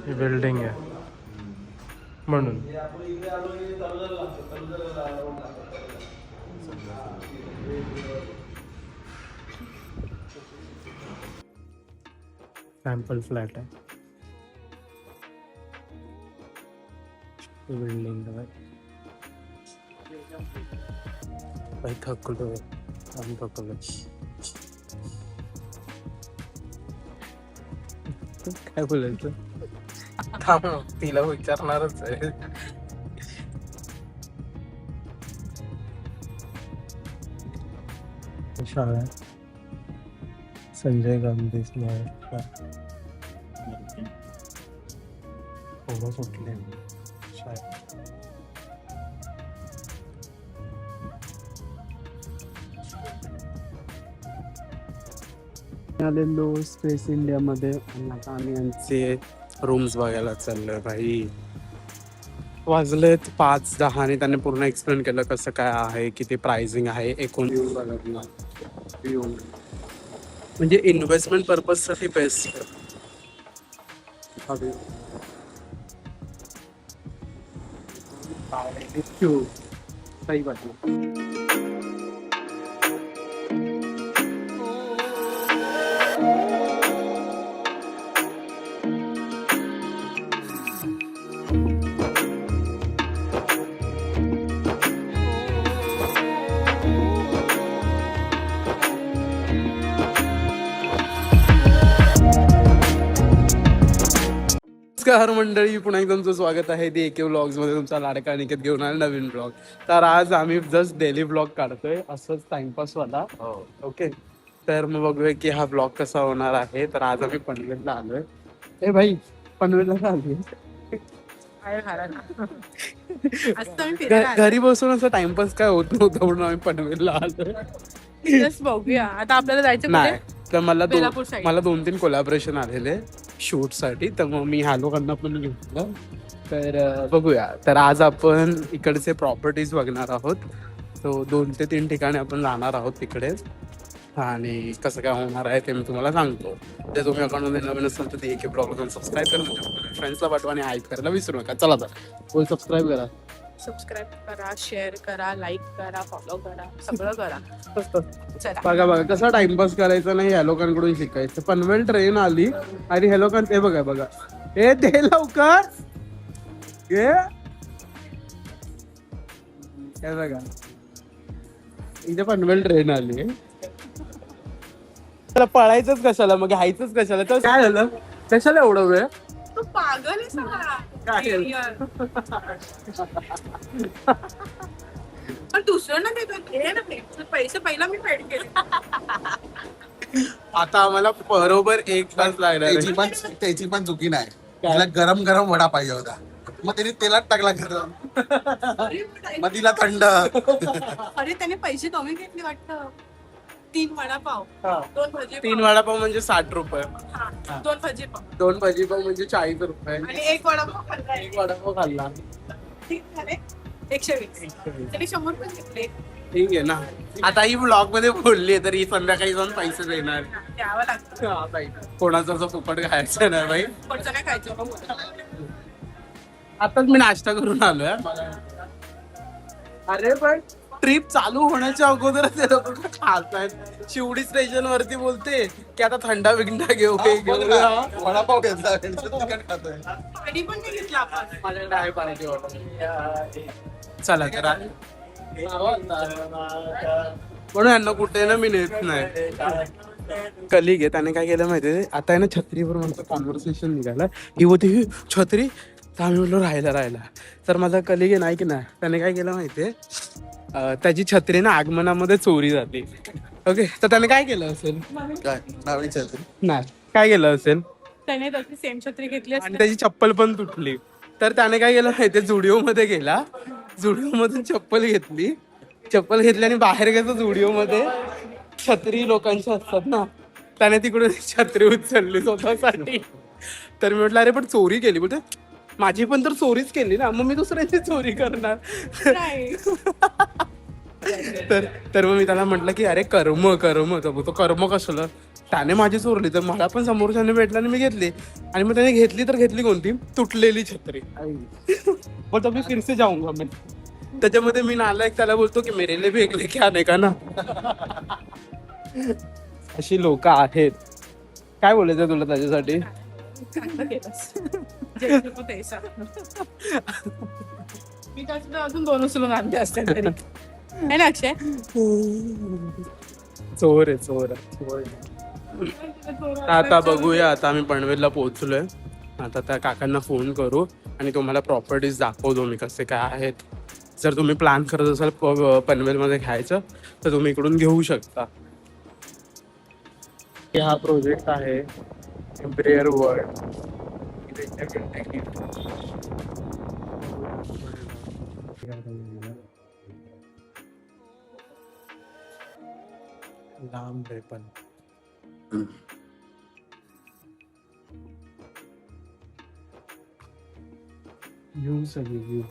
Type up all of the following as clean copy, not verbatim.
ही building आहे म्हणून. Sample flat आहे बिल्डिंग. भाई थकलो आम्ही थकलो. काय बोलायचं थांब तिला विचारणारच आहे. शाळा संजय गांधी स्मारक फोटो सुटले शाळेत. आलेलो स्पेस इंडिया मध्ये आणि आता आम्ही यांचे रूम्स बघायला चाललोय. भाई वाजलेत 5:10 आणि त्यांनी पूर्ण एक्सप्लेन केलं कसं काय आहे, किती प्राइसिंग आहे एकूण. व्ह्यू म्हणजे इन्व्हेस्टमेंट पर्पज साठी बेस्ट. सही बात. नमस्कार मंडळी, पुन्हा एकदा तुमचं स्वागत आहे दी एके व्लॉग्स मध्ये. तुमचा लाडका अनिकेत घेऊन आला नवीन ब्लॉग. तर आज आम्ही जस्ट डेली ब्लॉग काढतोय असंच टाइमपास वाला. ओके, तर मग बघूया की हा ब्लॉग कसा होणार आहे. तर आज आम्ही पनवेलला आलोय. ए भाई पनवेलला आलोय. घरी बसून असं टाइमपास काय होत नव्हतं म्हणून आम्ही पनवेलला आलोय. बघूया आता आपल्याला जायचं नाही तर मला बेलापूर side. 2-3 कोलॅबरेशन आलेले शूट साठी, तर मग मी ह्या लोकांना पण घेतलं. तर बघूया. तर आज आपण इकडचे प्रॉपर्टीज बघणार आहोत. तो 2 ते 3 ठिकाणी आपण जाणार आहोत तिकडे, आणि कसं काय होणार आहे ते मी तुम्हाला सांगतो. ते तुम्ही अकाउंटमध्ये नवीन असाल तर ते एक ब्लॉग सबस्क्राईब करा, फ्रेंड्सला पाठवा आणि हाईक करायला विसरू नका. चला तर बोल, सबस्क्राईब करा. सबस्क्राईब करा, शेअर करा, लाईक करा, फॉलो करा, सगळं करा. चला बघा कसा टाइमपास करायचा नाही, ह्या लोकांकडून शिकायचं. पनवेल ट्रेन आली आणि ह्या लोकांना ते बघा हे दे लवकर. हे बघा इथे पनवेल ट्रेन आली. त्याला पळायचंच कशाला, मग घ्यायचंच कशाला. तर काय झालं, कशाला एवढं वेळ. तू पागल आहे सगळा. पण दुसरं ना घे ना, पैसे पहिला मी पेड केले. आता आम्हाला बरोबर 1 तास लागणार. त्याची पण चुकी नाही. त्याला गरम गरम वडा पाहिजे होता, मग त्याने तेलात टाकला गरम, मग तिला थंड. अरे त्याने पैसे कमी घेतले वाटतं. 3 वडापाव, 2 भजी 3 वडापाव म्हणजे 60 रुपये. 2 भजी पाव 2 भजीपाव म्हणजे 40 रुपये. आणि 1 वडापाव खाल्ला. 1 वडापाव खाल्ला. ठीक झाले 120. त्याने 100 रुपये घेतले. ठीक आहे ना. आता ही ब्लॉग मध्ये बोलली तर ही संध्याकाळी जाऊन पैसे देणार. द्यावं लागतं. कोणाचं असं फुकट खायचं नाही बाई. पुढचं काय खायचं. आताच मी नाश्ता करून आलोय. अरे पण ट्रिप चालू होण्याच्या अगोदर ते लोक खातायत. शिवडी स्टेशन वरती बोलते की आता थंडा बिंडा घेऊ वडापाव घेतला खातोय. पाणी पण नाही घेतलं आपण. माझ्याकडे आहे पाण्याची बॉटल. चला तर म्हणून यांना कुठे ना मी नेत नाही. कलिग आहे, त्याने काय केलं माहितीये, आता आहे ना छत्रीवर म्हणतो कॉन्व्हर्सेशन निघाला. ही होती छत्री, तर आम्ही म्हणलो राहिला. तर माझा कलिग आहे नाही की नाही, त्याने काय केलं माहितीये, त्याची छत्री ना आगमनामध्ये चोरी जाते. ओके, तर त्याने काय केलं असेल, काय नाव विचारते. नाही काय केलं असेल, त्याने तशी सेम छत्री घेतली आणि त्याची चप्पल पण तुटली. तर त्याने काय केलं माहितीये, झुडिओ मध्ये गेला, झुडिओ मधून चप्पल घेतली आणि बाहेर गेलो. झुडिओ मध्ये छत्री लोकांची असतात ना, त्याने तिकडून छत्री उचलली स्वतःसाठी. तर मी म्हटलं अरे पण चोरी केली. बोलते माझी पण तर चोरीच केली ना, मग मी दुसऱ्याची चोरी करणार. तर मग मी त्याला म्हटलं की अरे कर्म तो कर्म कसलं. त्याने माझी चोरली तर मला पण समोरच्याने भेटला आणि मी घेतली. आणि मग त्याने घेतली तर घेतली कोणती, तुटलेली छत्री. बोलतो मी फिरसे जाऊंगा मैं. त्याच्यामध्ये मी नालायक त्याला बोलतो की मेरे लिए भी एक लेके आने का ना. अशी लोक आहेत. काय बोलायचं तुला त्याच्यासाठी? चांगलं केलंस. जे तू ते सांग. मी त्याच्यात अजून 2 उचलून आणले असते तरी. है ना अक्षय? चोर आहे चोर. आता बघूया. आता आम्ही पनवेलला पोहोचलोय. आता त्या काकांना फोन करू आणि तुम्हाला प्रॉपर्टीज दाखवतो मी कसे काय आहेत. जर तुम्ही प्लॅन करत असाल पनवेलमध्ये घ्यायचं तर तुम्ही इकडून घेऊ शकता. हा प्रोजेक्ट आहे एम्ब्रेअर वर्ल्ड. लांब आहे पण. व्यू सगळी व्यू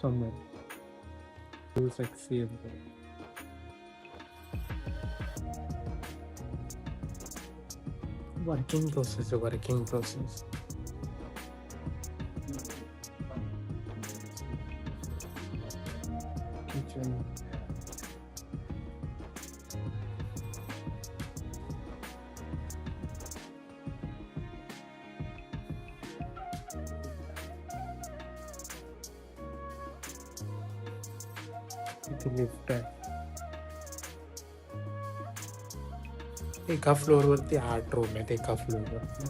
समोर व्यू सेक्सी आहे. वर्किंग प्रोसेस आहे वर्किंग प्रोसेस. किचन इथे लिफ्ट आहे. एका फ्लोअर वरती 8 रूम आहेत एका फ्लोअर वरती.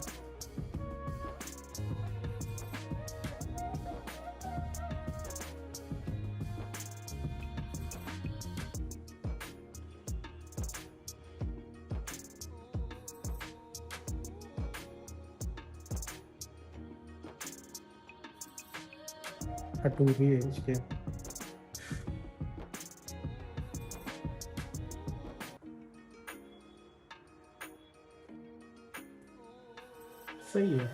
हा 2 BHK. सही आहे.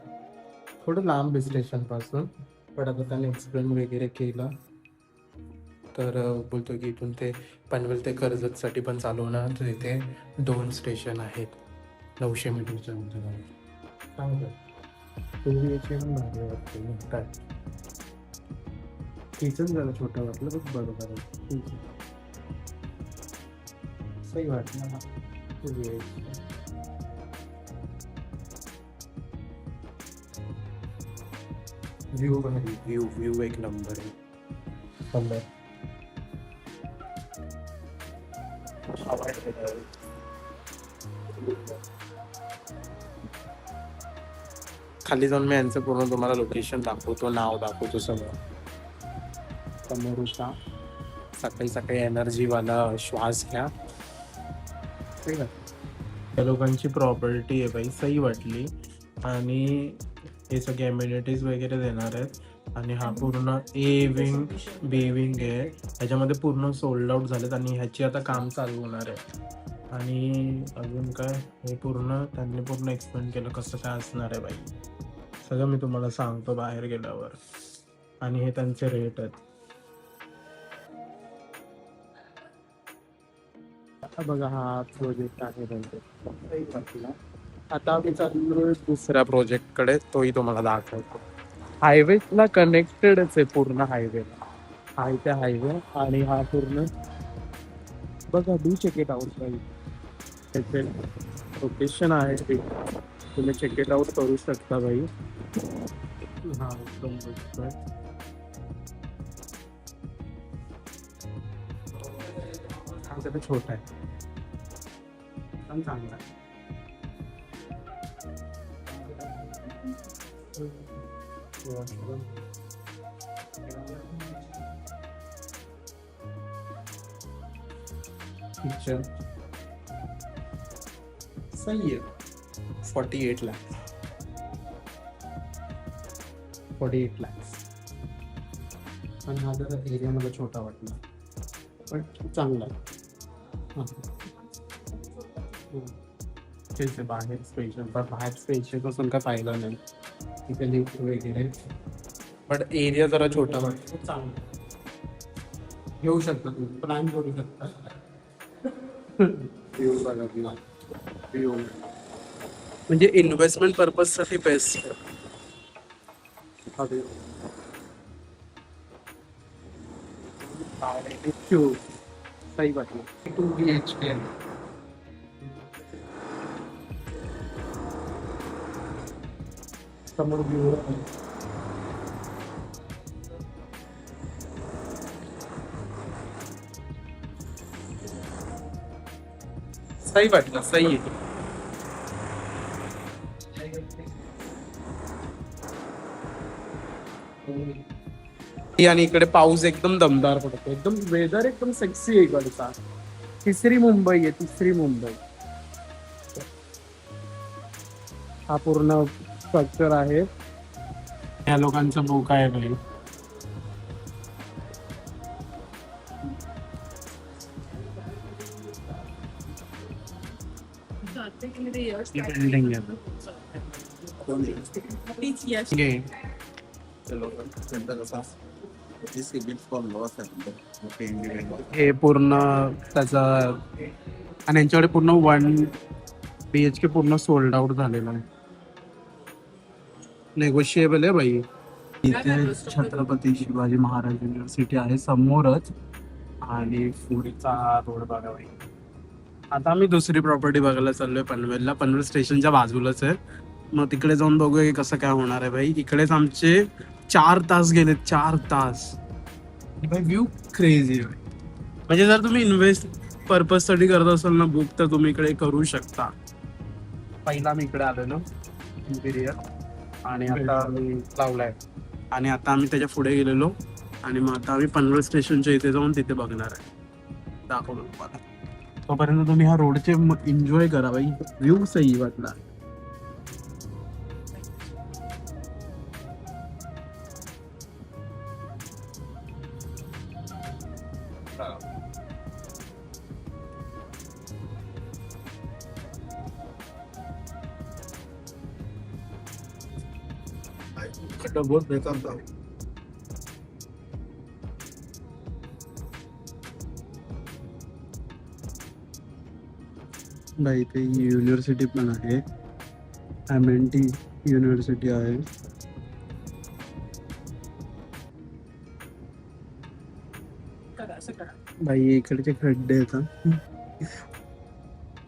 थोडं लांब आहे स्टेशन पासून पण आता त्याने एक्सप्लेन वगैरे केलं तर बोलतो की इथून ते पनवेल ते कर्जतसाठी पण चालवणार. तर इथे 2 स्टेशन आहेत 900 मीटरच्या अंतरावर. चांगलं 2 BHK पण भारी वाटतं. काय किचन जरा छोटं वाटलं बघ. बरोबर आहे ठीक आहे. सही वाटलं ना 2 BHK. व्यू भारी व्यू व्यू एक नंबर आहे. खाली जाऊन मी यांचं पूर्ण तुम्हाला लोकेशन दाखवतो, नाव दाखवतो सगळं. समोरचा सकाळी सकाळी एनर्जीवाला श्वास घ्या. ठीक आहे. त्या लोकांची प्रॉपर्टी आहे बाई. सही वाटली. आणि हे सगळे एम्युनिटीज वगैरे देणार आहेत. आणि हा पूर्ण ए विंग बी विंग आहे. ह्याच्यामध्ये पूर्ण सोल्ड आउट झालेत आणि ह्याची आता काम चालू होणार आहे. आणि अजून काय हे पूर्ण त्यांनी पूर्ण एक्सप्लेन केलं कसं काय असणार आहे बाई. सगळं मी तुम्हाला सांगतो बाहेर गेल्यावर. आणि हे त्यांचे रेट आहेत. आता बघा हा प्रोजेक्ट आहे त्यांचा. आता आम्ही चाललो दुसऱ्या प्रोजेक्टकडे. तोही तुम्हाला दाखवतो. हायवेला कनेक्टेडच आहे पूर्ण हायवेला. हा इथे हायवे आणि हा पूर्ण बघा डू चेक इट आउट बाई. त्याचे लोकेशन आहे ते तुम्ही चेक इट आउट करू शकता बाई. हा एकदम मस्त आहे. हा जरा छोटा आहे पण चांगला आहे. किचन सही आहे. 48 लाख. 48 लाख. पण हा जरा एरिया मला छोटा वाटला पण चांगला आहे. तेच बाहेर स्पेशल पण बाहेर स्पेशल पासून काय पाहिलं नाही. तिथे लिफ्ट वगैरे पण एरिया जरा छोटा वाटतो. चांगला घेऊ शकता तुम्ही. प्लॅन करू शकता. व्यू बघा व्यू. म्हणजे इन्व्हेस्टमेंट पर्पज साठी बेस्ट. सही वाटलं. 2 BHK. समोर view आहे. सही वाटलं, सही आहे. आणि इकडे पाऊस एकदम दमदार पडतो, एकदम वेदर एकदम सेक्सी आहे इकडचा. तिसरी मुंबई आहे, तिसरी मुंबई. हा पूर्ण स्ट्रक्चर आहे. या लोकांचा बोका आहे भाई. बिल्डिंग आहे. घे. हे पूर्ण त्याचा आणि यांच्याकडे पूर्ण 1 BHK पूर्ण सोल्ड आउट झालेला आहे. नेगोशिएबल आहे भाई. इथे छत्रपती शिवाजी महाराज युनिव्हर्सिटी आहे समोरच आणि पुढचा रोड बघा भाई. आता आम्ही दुसरी प्रॉपर्टी बघायला चाललोय पनवेलला. पनवेल स्टेशनच्या बाजूलाच आहे. मग तिकडे जाऊन बघूया की कसं काय होणार आहे भाई. इकडेच आमचे 4 तास गेले, 4 तास. भाई व्ह्यू क्रेझी आहे. म्हणजे जर तुम्ही इन्व्हेस्ट पर्पज साठी करत असाल ना बुक, तर तुम्ही इकडे करू शकता. पहिला मी इकडे आलो ना इंटिरियर, आणि आता आम्ही लावलाय. आणि आता आम्ही त्याच्या पुढे गेलेलो आणि मग आता आम्ही पनवेल स्टेशनच्या इथे जाऊन तिथे बघणार आहे. दाखवलो तुम्हाला. तोपर्यंत तुम्ही ह्या रोडचे एन्जॉय करा भाई. व्ह्यू सही वाटला. बहुत बेकार था. भाई इथे युनिव्हर्सिटी पण आहे. MNT युनिव्हर्सिटी आहे. भाई इकडचे खड्डे आहेत हा.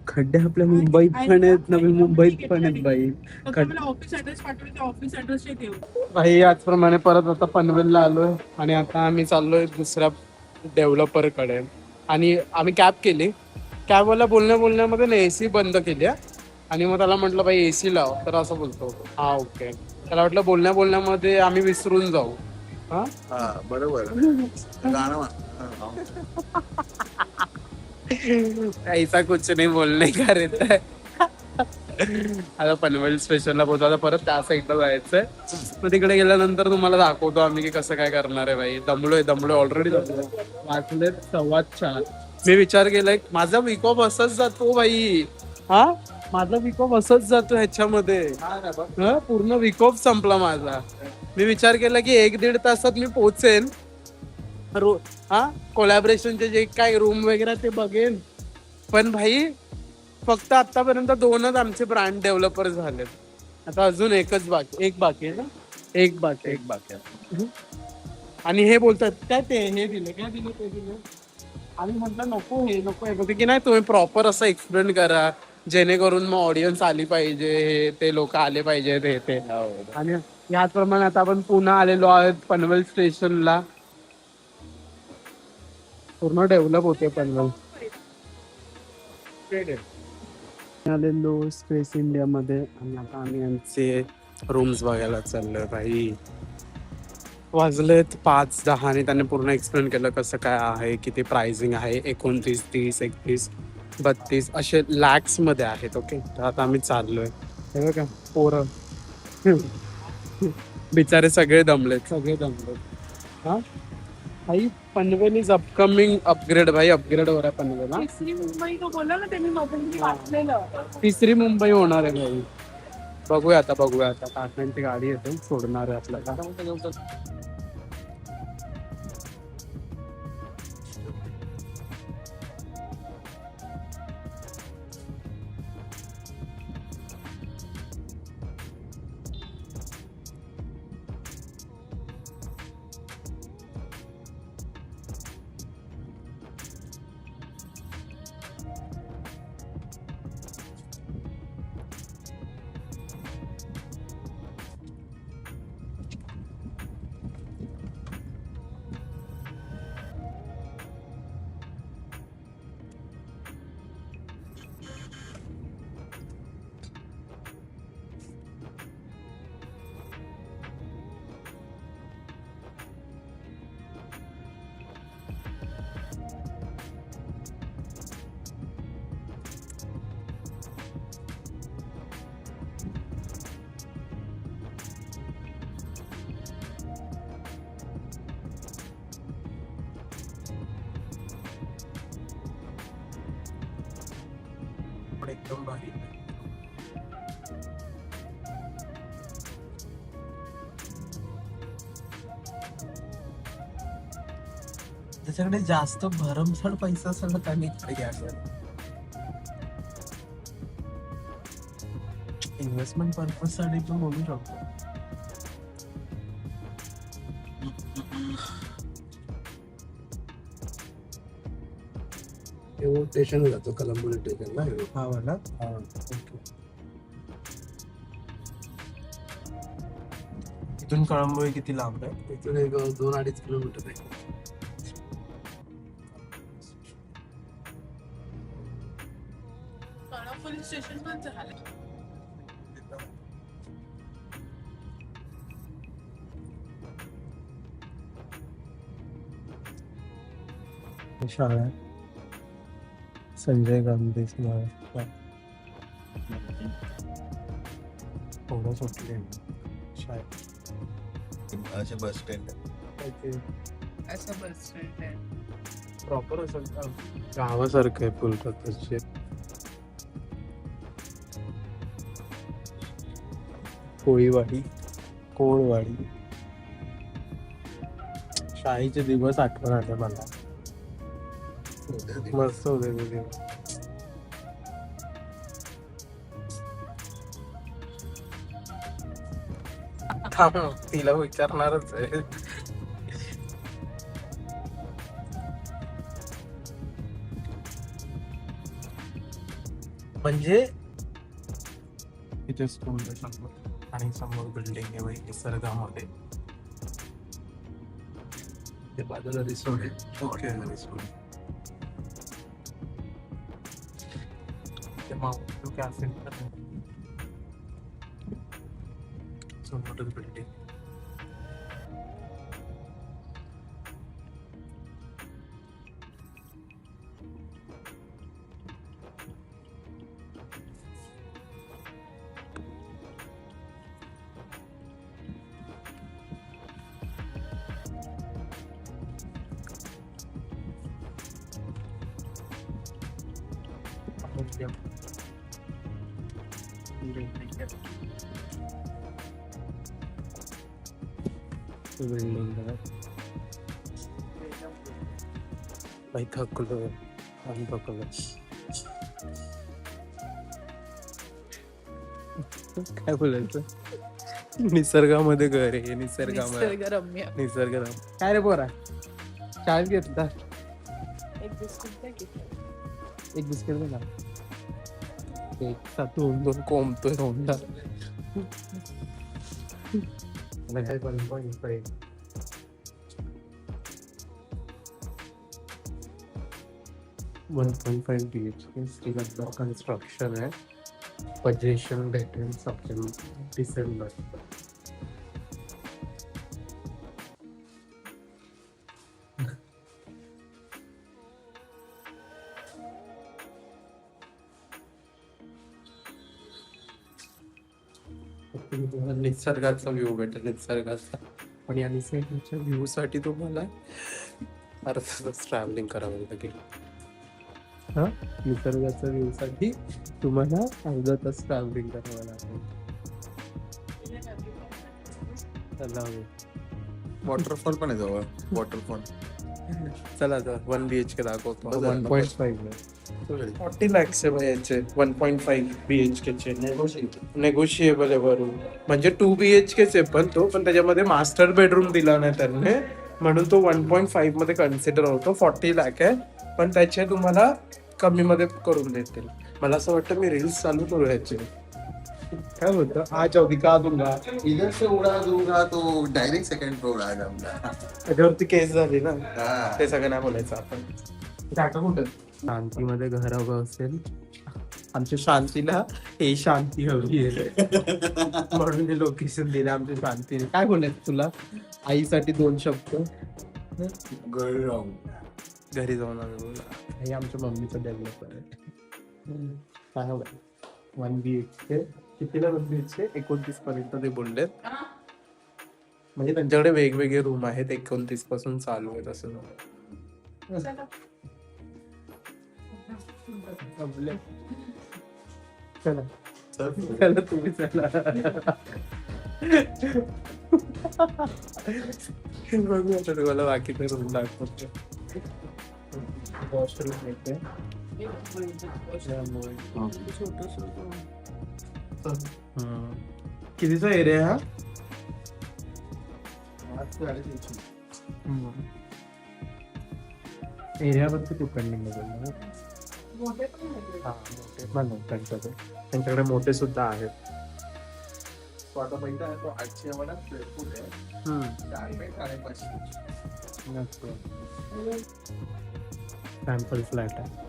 खड्डे आपल्या मुंबईत पण आहेत, नवी मुंबईत पण आहेत भाई. ऑफिस ऍड्रेस पाठवले, ऑफिस ऍड्रेस देऊ. भाई याचप्रमाणे परत आता पनवेलला आलोय आणि आता आम्ही चाललोय दुसऱ्या डेव्हलपर कडे. आणि आम्ही कॅब केली. कॅबवाला बोलण्यामध्ये ना AC बंद केली. आणि मग त्याला म्हटलं भाई AC लाव, तर असं बोलतो हा ओके. त्याला वाटलं बोलण्यामध्ये आम्ही विसरून जाऊ. हा बरोबर. गाणं ऐसा कुछ नाही बोलणे का रहता है. आता पनवेल स्टेशनला पोहोचतो. आता परत त्या साईडला जायचंय. मग तिकडे गेल्यानंतर तुम्हाला दाखवतो आम्ही की कसं काय करणार आहे भाई. दमलोय ऑलरेडी दमलोय. वाजले 4:15. मी विचार केलाय माझा वीक ऑफ असंच जातो भाई. हा माझा वीक ऑफ असंच जातो ह्याच्यामध्ये. पूर्ण वीक ऑफ संपला माझा. मी विचार केला की 1-1.5 तासात मी पोहोचेन. कोलॅबरेशनचे जे काय रूम वगैरे ते बघेन. पण भाई फक्त आतापर्यंत 2च आमचे ब्रँड डेव्हलपर झालेत. आता अजून एक बाकी आहे ना. एक बाकी आहे. आणि हे बोलतात काय ते दिले ते दिले. आम्ही म्हटलं नको हे बोलते की नाही तुम्ही प्रॉपर असं एक्सप्लेन करा जेणेकरून मग ऑडियन्स आली पाहिजे, हे ते लोक आले पाहिजे ते. आणि याचप्रमाणे आता आपण पुन्हा आलेलो आहोत पनवेल स्टेशनला. पूर्ण डेव्हलप होते पनवेल. आलेलो स्पेस इंडिया मध्ये. आणि आता आम्ही यांचे रूम्स बघायला चाललोय भाई. वाजलेत 5:10 आणि त्यांनी पूर्ण एक्सप्लेन केलं कसं काय आहे, किती प्राइसिंग आहे. 29, 30, 31, 32 असे लॅक्स मध्ये आहेत. ओके, तर आता आम्ही चाललोय. हे बघा पोरं बिचारे सगळे दमलेत. हा भाई पनवेल इज अपकमिंग अपग्रेड भाई. अपग्रेड हो रहा है पनवेल. तिसरी मुंबई तो बोला ना त्यांनी मध्ये वाचलेलं. तिसरी मुंबई होणार आहे भाई. बघूया आता काकांची गाडी येते सोडणार आहे आपल्याला. पण एकदम भारी. त्याच्याकडे जास्त भरमसाठ पैसा असेल तर त्यांनी इकडे घ्यायचं. इन्व्हेस्टमेंट पर्पज साठी पण बोलू शकतो. स्टेशन जातो कलंबोली स्टेशनला. हा मला इथून कळंबोळी किती लांब आहे? इथून एक 2-2.5 किलोमीटर आहे. पोलीस स्टेशन पण झालं. शाळा संजय गांधी स्मारक. थोडं सुटले शाळेत. बस स्टँड असं बस स्टँड आहे. प्रॉपर असं गावासारखं आहे फुलटच. कोळीवाडी, कोळवाडी. शाळेचे दिवस आठवण आले मला. मस्त होते ते दिवस. थांब, तिला विचारणारच आहे. म्हणजे इथे स्कूल आहे समोर आणि समोर बिल्डिंग आहे बाई निसर्गामध्ये. ते बाजूला रिसॉर्ट आहे. ओके. ते माउंट कॅफे समोरच बिल्डिंग. बिल्डिंग बाई थकलो आणि थकलो. काय बोलायचं? निसर्गामध्ये घर आहे. निसर्गामध्ये निसर्गरम्य. निसर्गरम्य. काय रे पोरा शाळेत घेतला? एक बिस्किट द्या की. एक बिस्किट दे ना. एक सातून दोन कोंबतोय होंडा. काय 1.5 1.5 BHK श्रीगंधा कन्स्ट्रक्शन आहे. पोजेशन भेटेल डिसेंबर. निसर्गाचा व्ह्यू भेटेल निसर्गाचा. पण या निसर्गाच्या व्ह्यू साठी तुम्हाला अर्धा तास ट्रॅव्हलिंग करावं लागेल. हा, निसर्गाच्या व्ह्यू साठी तुम्हाला अर्धा तास ट्रॅव्हलिंग करावं लागेल. चला वॉटरफॉल पण आहे जवळ. वॉटरफॉल चला तर 1 BHK दाखवतो. 1.5 40 lakhs आहे भाई याचे. 1.5 BHK चे नेगोशिएबल आहे वरून. म्हणजे 2 BHK आहे पण त्याच्यामध्ये मास्टर बेडरूम दिला नाही त्यांनी, म्हणून तो 1.5 मध्ये कन्सिडर होतो. 40 लाख आहे पण त्याचे तुम्हाला कमी मध्ये करून देतील. मला असं वाटतं मी रील्स चालू करू याचे. काय होतं आज दिखा दूंगा. इधर से उड़ा दूंगा तो डायरेक्ट सेकंड फ्लोर आ जाऊंगा. त्याच्यावरती केस झाली ना. हाँ. ते सगळं नाही बोलायचं आपण. टाका कुठं शांतीमध्ये घर हवं असेल. आमच्या शांतीला हे शांती हवी आहे म्हणून हे लोकेशन दिलं आमच्या शांतीने. काय बोलायचं तुला आईसाठी 2 शब्द? घरी जाऊन आम्ही बोला. हे आमच्या मम्मीचं डेव्हलपर आहे. काय हवं 1 BHK. कितीला 1 BHK? 29 पर्यंत ते बोललेत. म्हणजे त्यांच्याकडे वेगवेगळे रूम आहेत. 29 पासून चालू आहेत असं. चला चला तुम्ही चला. बघूया आता तुम्हाला बाकीचं रूम दाखवतो. वॉशरूम येते. कितीचा एरिया हा? एरियाबद्दल डिपेंडिंग आहे. मोठे पण आहेत. हा मोठे पण आहेत त्यांच्याकडे. त्यांच्याकडे मोठे सुद्धा आहेत. तो आता पहिला आहे तो 800 वाला स्क्वेअर फूट आहे. 4.5 सॅम्पल फ्लॅट आहे.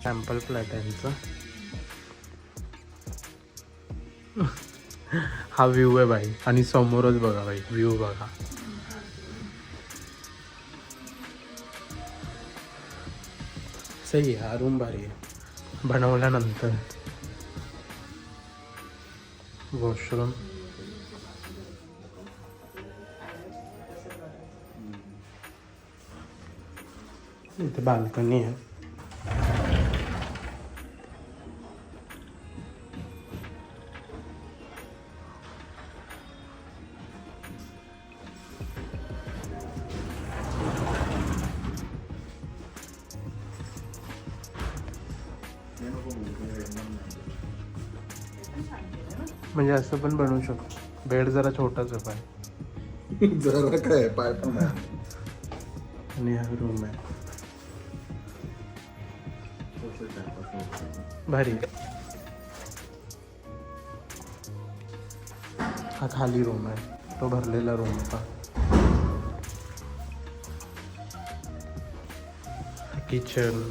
सॅम्पल फ्लॅट आहे यांचा. हा व्ह्यू आहे बाई आणि समोरच बघा बाई व्ह्यू बघा. सही आहे. हा रूम भारी आहे बनवल्यानंतर. वॉशरूम इथे बाल्कनी आहे. म्हणजे असं पण बनवू शकतो. बेड जरा छोटाच आहे पाय. जरा काय पाय पण आहे. आणि हा रूम आहे भारी. हा खाली रूम आहे. तो भरलेला रूम होता. किचन.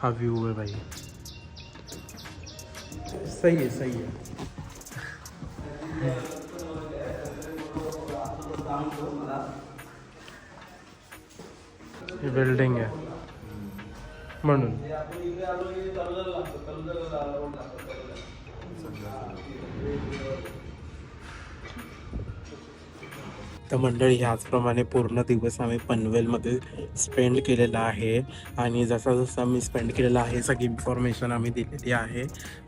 हा व्यू आहे भाई. सही है सही है. ही बिल्डिंग आहे म्हणून. तर मंडळी ह्याचप्रमाणे पूर्ण दिवस आम्ही पनवेलमध्ये स्पेंड केलेला आहे. आणि जसा जसा मी स्पेंड केलेला आहे सगळी इन्फॉर्मेशन आम्ही दिलेली आहे.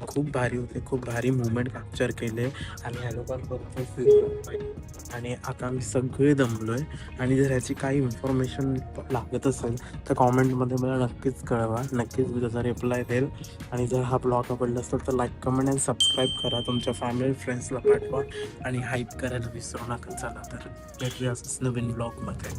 खूप भारी होते. खूप भारी मुवमेंट कॅप्चर केले आणि ह्या लोकांबरोबर फिरलो. आणि आता आम्ही सगळे दमलो आहे. आणि जर ह्याची काही इन्फॉर्मेशन लागत असेल तर कॉमेंटमध्ये मला नक्कीच कळवा. नक्कीच मी त्याचा रिप्लाय देईल. आणि जर हा ब्लॉग आवडला असेल तर लाईक कमेंट आणि सबस्क्राईब करा. तुमच्या फॅमिली फ्रेंड्सला पाठवा आणि हाईप करायला विसरू नका. चला तर भेटूया असंच नवीन ब्लॉगमध्ये.